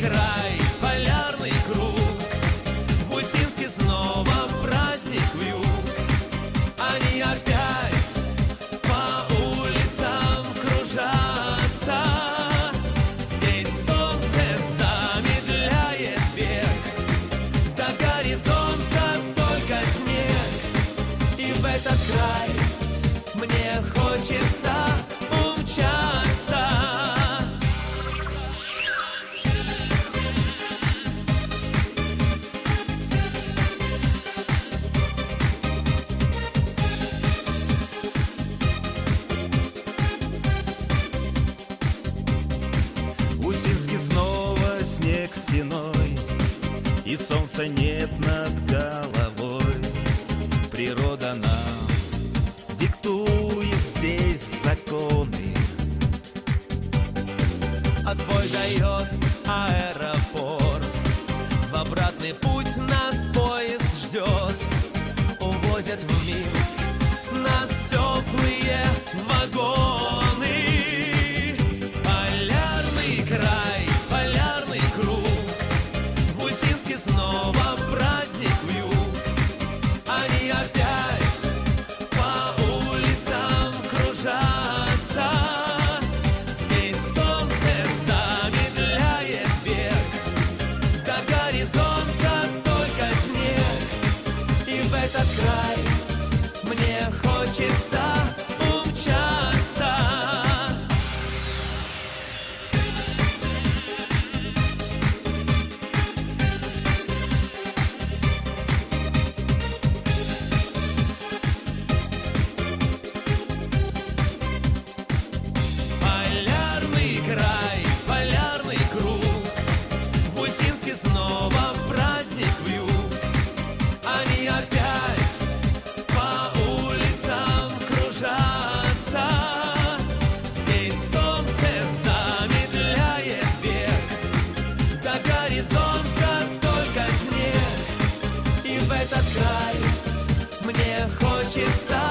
край, полярный круг. В Усинске снова праздник вьюг. Они опять по улицам кружатся. Здесь солнце замедляет бег. До горизонта только снег. И в этот край мне хочется умчаться. В Усинске снова снег стеной, и солнца нет над головой. Природа нам диктует здесь законы. Отбой дает аэропорт. В обратный путь нас поезд ждет. Увозят в Минск нас теплые вагоны. Полярный край, полярный круг. В Усинске снова праздник вьюг. Они опять по улицам кружатся. Здесь солнце замедляет бег. До горизонта только снег. И в этот край мне хочется умчаться. Полярный край, полярный круг. В Усинске снова праздник вьюг. Они опять по улицам кружатся. Здесь солнце замедляет бег. До горизонта только снег. И в этот край мне хочется